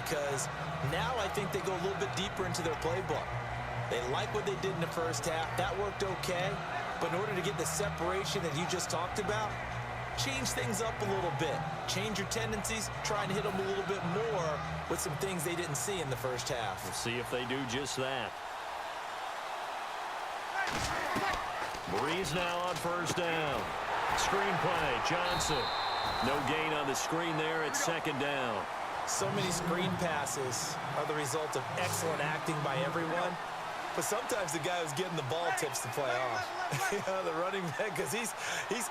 because now I think they go a little bit deeper into their playbook. They like what they did in the first half. That worked okay. But in order to get the separation that you just talked about, change things up a little bit. Change your tendencies. Try and hit them a little bit more with some things they didn't see in the first half. We'll see if they do just that. Breeze now on first down. Screen play, Johnson. No gain on the screen there at second down. So many screen passes are the result of excellent acting by everyone. But sometimes the guy who's getting the ball tips the play off. The running back, because he's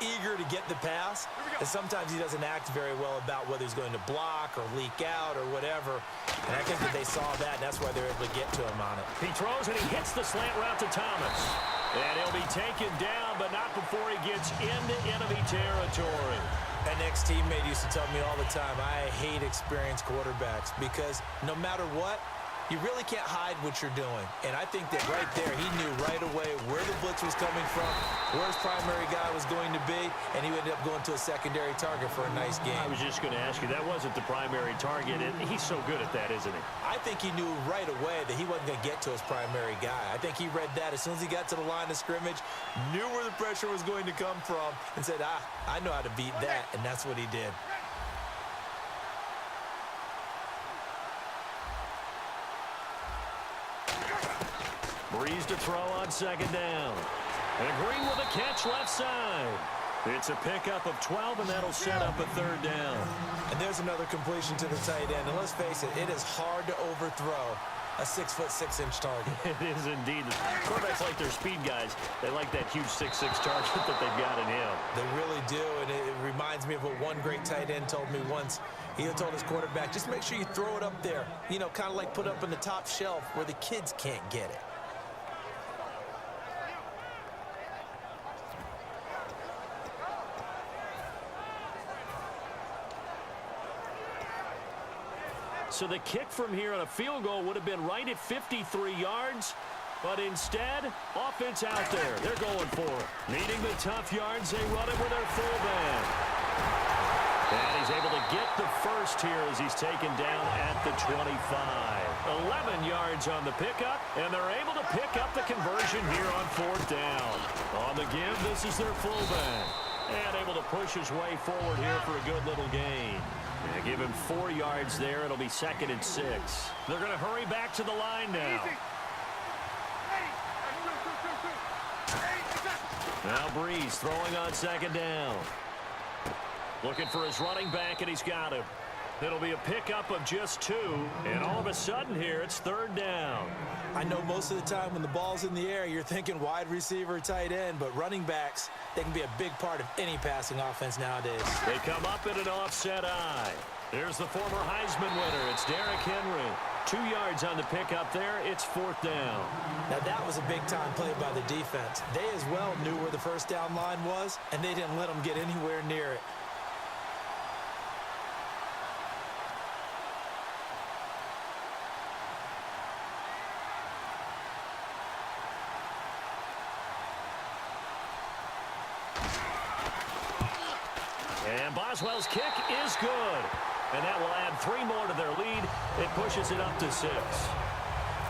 eager to get the pass, and sometimes he doesn't act very well about whether he's going to block or leak out or whatever. And I think that they saw that, and that's why they're able to get to him on it. He throws, and he hits the slant route to Thomas. And he'll be taken down, but not before he gets into enemy territory. An ex-teammate used to tell me all the time, I hate experienced quarterbacks because no matter what, you really can't hide what you're doing. And I think that right there, he knew right away where the blitz was coming from, where his primary guy was going to be, and he ended up going to a secondary target for a nice game. I was just going to ask you, that wasn't the primary target, and he's so good at that, isn't he? I think he knew right away that he wasn't going to get to his primary guy. I think he read that as soon as he got to the line of scrimmage, knew where the pressure was going to come from, and said, I know how to beat that, and that's what he did. Breeze to throw on second down. And Green with a catch left side. It's a pickup of 12, and that'll set up a third down. And there's another completion to the tight end. And let's face it, it is hard to overthrow a 6'6" target. It is indeed. Quarterbacks like their speed guys. They like that huge 6'6" target that they've got in him. They really do, and it reminds me of what one great tight end told me once. He told his quarterback, just make sure you throw it up there. You know, kind of like put up in the top shelf where the kids can't get it. So the kick from here on a field goal would have been right at 53 yards. But instead, offense out there. They're going for it. Needing the tough yards, they run it with their fullback. And he's able to get the first here as he's taken down at the 25. 11 yards on the pickup, and they're able to pick up the conversion here on fourth down. On the give, this is their fullback. And able to push his way forward here for a good little gain. Yeah, give him 4 yards there. It'll be 2nd and 6. They're going to hurry back to the line now. Now Breeze throwing on second down. Looking for his running back, and he's got him. It'll be a pickup of just 2, and all of a sudden here, it's third down. I know most of the time when the ball's in the air, you're thinking wide receiver, tight end, but running backs, they can be a big part of any passing offense nowadays. They come up in an offset eye. There's the former Heisman winner. It's Derrick Henry. 2 yards on the pickup there. It's fourth down. Now, that was a big-time play by the defense. They as well knew where the first down line was, and they didn't let them get anywhere near it. And Boswell's kick is good. And that will add 3 more to their lead. It pushes it up to 6.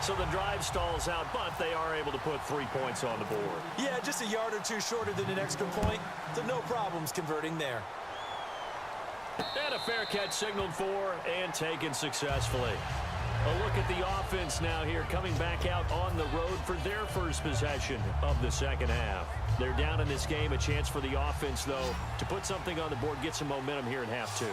So the drive stalls out, but they are able to put 3 points on the board. Yeah, just a yard or 2 shorter than an extra point. So no problems converting there. And a fair catch signaled for and taken successfully. A look at the offense now here, coming back out on the road for their first possession of the second half. They're down in this game. A chance for the offense, though, to put something on the board, get some momentum here in half 2.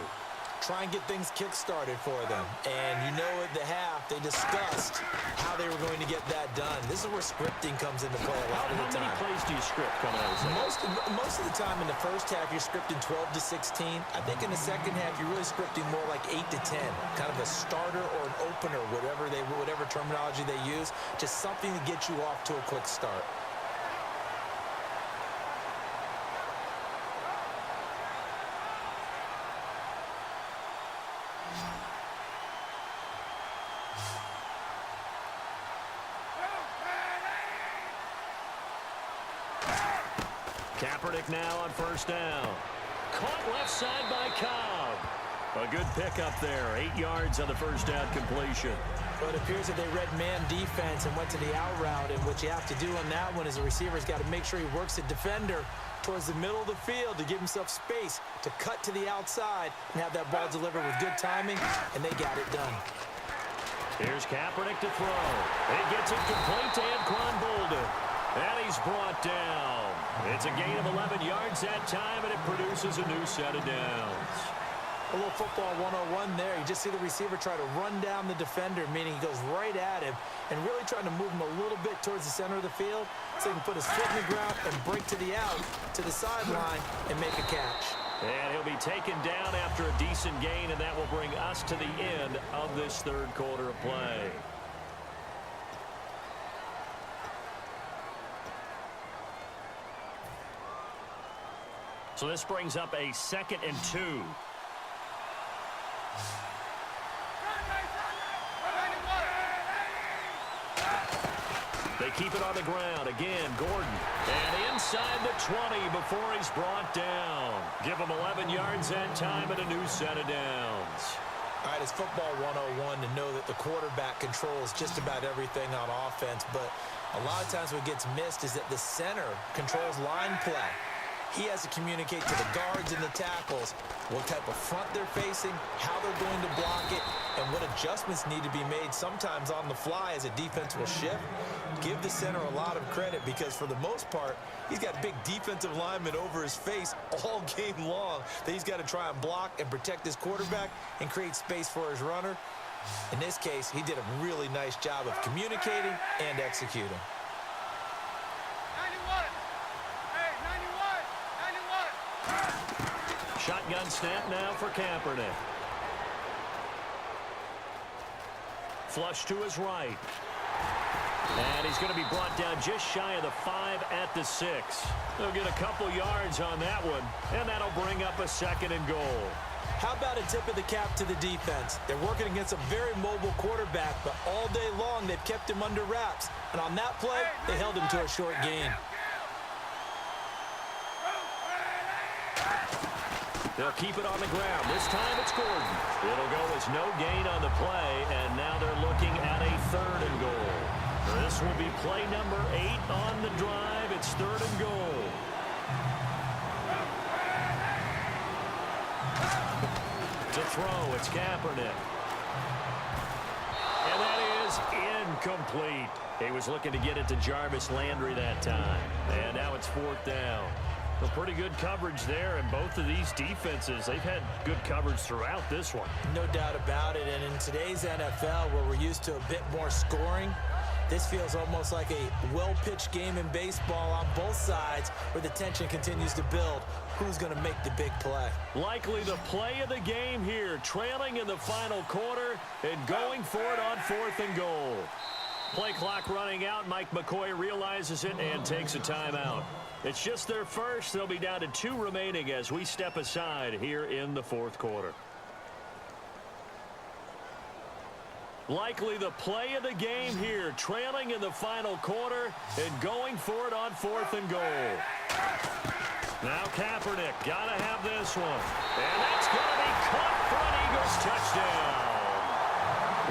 Try and get things kick-started for them. And you know at the half, they discussed how they were going to get that done. This is where scripting comes into play a lot of the time. How many plays do you script coming out of the second? Most of the time in the first half, you're scripting 12 to 16. I think in the second half, you're really scripting more like 8 to 10. Kind of a starter or an opener, whatever terminology they use. Just something to get you off to a quick start. Kaepernick now on first down. Caught left side by Cobb. A good pickup there. 8 yards on the first down completion. Well, it appears that they read man defense and went to the out route, and what you have to do on that one is the receiver's got to make sure he works the defender towards the middle of the field to give himself space to cut to the outside and have that ball delivered with good timing, and they got it done. Here's Kaepernick to throw. He gets it complete to Anquan Boldin. And he's brought down. It's a gain of 11 yards that time, and it produces a new set of downs. A little football 101 there. You just see the receiver try to run down the defender, meaning he goes right at him and really trying to move him a little bit towards the center of the field so he can put his foot in the ground and break to the out, to the sideline, and make a catch. And he'll be taken down after a decent gain, and that will bring us to the end of this third quarter of play. So this brings up a 2nd and 2. They keep it on the ground. Again, Gordon. And inside the 20 before he's brought down. Give him 11 yards that time and a new set of downs. All right, it's football 101 to know that the quarterback controls just about everything on offense, but a lot of times what gets missed is that the center controls line play. He has to communicate to the guards and the tackles what type of front they're facing, how they're going to block it, and what adjustments need to be made sometimes on the fly as a defense will shift. Give the center a lot of credit because for the most part, he's got big defensive linemen over his face all game long that he's got to try and block and protect his quarterback and create space for his runner. In this case, he did a really nice job of communicating and executing. Shotgun snap now for Kaepernick. Flush to his right. And he's going to be brought down just shy of the 5 at the 6. They'll get a couple yards on that one, and that'll bring up a 2nd and goal. How about a tip of the cap to the defense? They're working against a very mobile quarterback, but all day long they've kept him under wraps. And on that play, they held him to a short gain. They'll keep it on the ground. This time it's Gordon. It'll go as no gain on the play, and now they're looking at a 3rd and goal. This will be play number 8 on the drive. It's 3rd and goal. To throw, it's Kaepernick. And that is incomplete. He was looking to get it to Jarvis Landry that time. And now it's 4th down. Well, pretty good coverage there, and both of these defenses, they've had good coverage throughout this one. No doubt about it, and in today's NFL, where we're used to a bit more scoring, this feels almost like a well-pitched game in baseball on both sides where the tension continues to build. Who's going to make the big play? Likely the play of the game here, trailing in the final quarter and going for it on 4th and goal. Play clock running out. Mike McCoy realizes it and takes a timeout. It's just their first. They'll be down to 2 remaining as we step aside here in the 4th quarter. Likely the play of the game here, trailing in the final quarter and going for it on 4th and goal. Now Kaepernick, got to have this one. And that's going to be caught for an Eagles touchdown.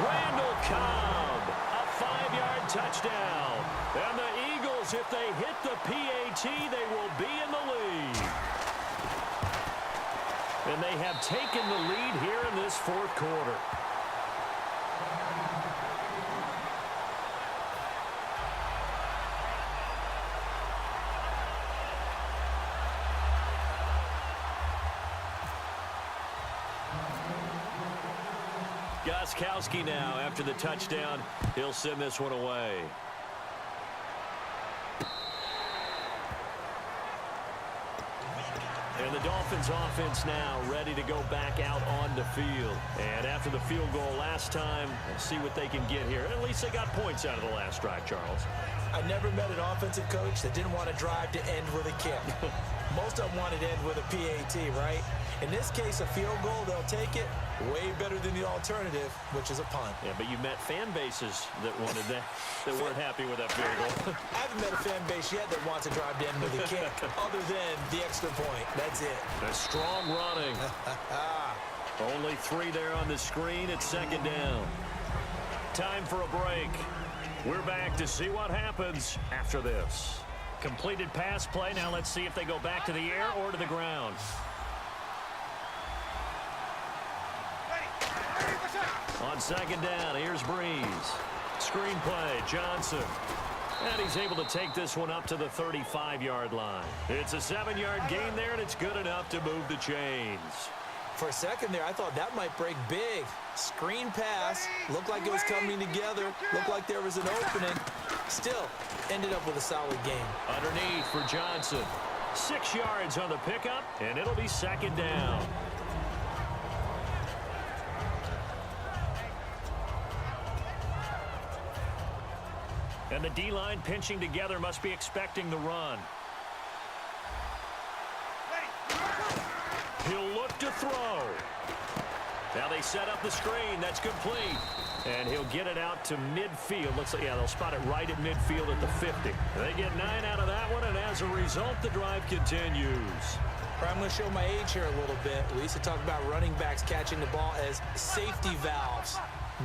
Randall Cobb, a 5-yard touchdown. And the Eagles, if they hit the PAT, they will be in the lead. And they have taken the lead here in this 4th quarter. Gostkowski now after the touchdown. He'll send this one away. And the Dolphins offense now ready to go back out on the field. And after the field goal last time, let's see what they can get here. At least they got points out of the last drive, Charles. I never met an offensive coach that didn't want to drive to end with a kick. Most of them wanted to end with a PAT, right? In this case, a field goal, they'll take it. Way better than the alternative, which is a punt. Yeah, but you met fan bases that wanted that, that weren't happy with that field goal. I haven't met a fan base yet that wants to drive to end with a kick, other than the extra point. That's it. The strong running. Only 3 there on the screen at second down. Time for a break. We're back to see what happens after this. Completed pass play. Now let's see if they go back to the air or to the ground. On second down, here's Breeze. Screen play, Johnson. And he's able to take this one up to the 35-yard line. It's a 7-yard gain there, and it's good enough to move the chains. For a second there, I thought that might break big. Screen pass. Looked like it was coming together. Looked like there was an opening. Still, ended up with a solid game. Underneath for Johnson. 6 yards on the pickup, and it'll be second down. And the D-line pinching together must be expecting the run. He'll look to throw. Now they set up the screen. That's complete. And he'll get it out to midfield. Looks like, yeah, they'll spot it right at midfield at the 50. They get 9 out of that one, and as a result, the drive continues. I'm going to show my age here a little bit. We used to talk about running backs catching the ball as safety valves.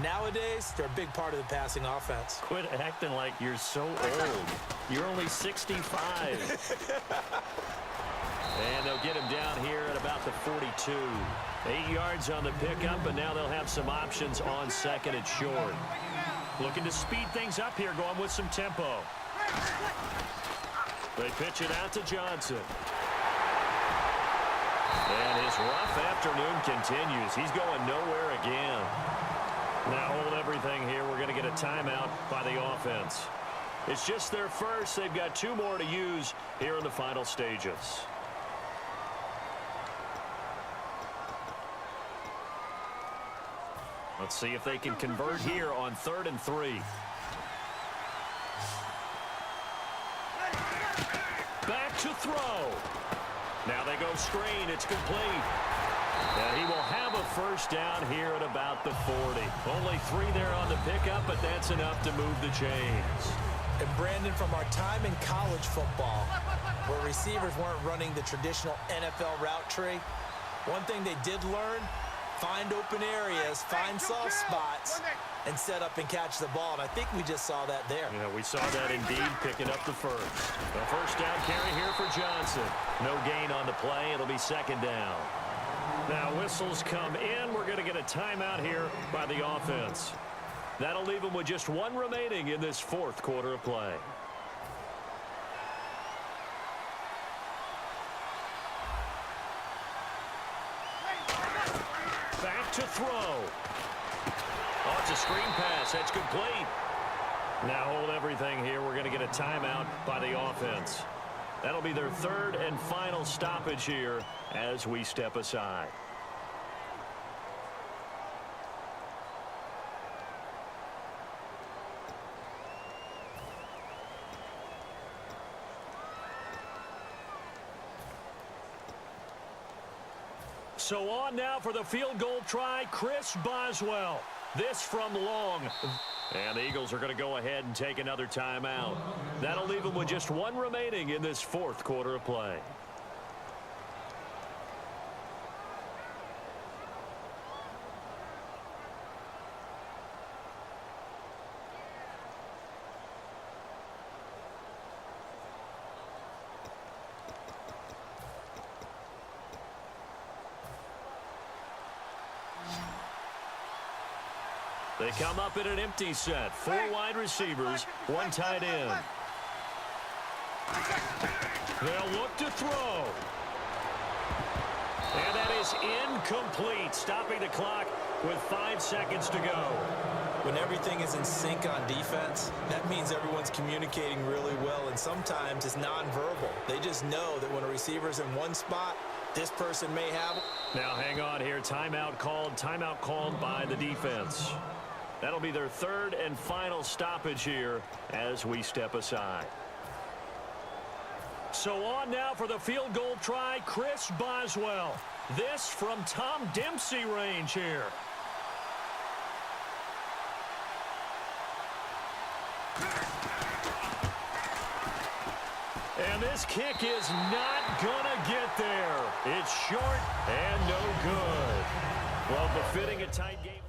Nowadays, they're a big part of the passing offense. Quit acting like you're so old. You're only 65. And they'll get him down here at about the 42. 8 yards on the pickup, and now they'll have some options on second and short. Looking to speed things up here, going with some tempo. They pitch it out to Johnson. And his rough afternoon continues. He's going nowhere again. Now hold everything here. We're going to get a timeout by the offense. It's just their first. They've got 2 more to use here in the final stages. Let's see if they can convert here on 3rd and 3. Back to throw. Now they go screen. It's complete. And he will have a first down here at about the 40. Only 3 there on the pickup, but that's enough to move the chains. And Brandon, from our time in college football, where receivers weren't running the traditional NFL route tree, one thing they did learn, find open areas, find soft spots, and set up and catch the ball. And I think we just saw that there. Yeah, we saw that indeed, picking up the first. A first down carry here for Johnson. No gain on the play. It'll be second down. Now whistles come in. We're going to get a timeout here by the offense. That'll leave them with just 1 remaining in this 4th quarter of play. Back to throw. Oh, it's a screen pass. That's complete. Now hold everything here. We're going to get a timeout by the offense. That'll be their 3rd and final stoppage here as we step aside. So on now for the field goal try, Chris Boswell. This from long. And the Eagles are going to go ahead and take another timeout. That'll leave them with just 1 remaining in this 4th quarter of play. They come up in an empty set. 4 wide receivers, 1 tight end. They'll look to throw. And that is incomplete, stopping the clock with 5 seconds to go. When everything is in sync on defense, that means everyone's communicating really well, and sometimes it's nonverbal. They just know that when a receiver's in one spot, this person may have it. Now hang on here. Timeout called by the defense. That'll be their 3rd and final stoppage here as we step aside. So on now for the field goal try, Chris Boswell. This from Tom Dempsey range here. And this kick is not gonna get there. It's short and no good. Well, befitting a tight game.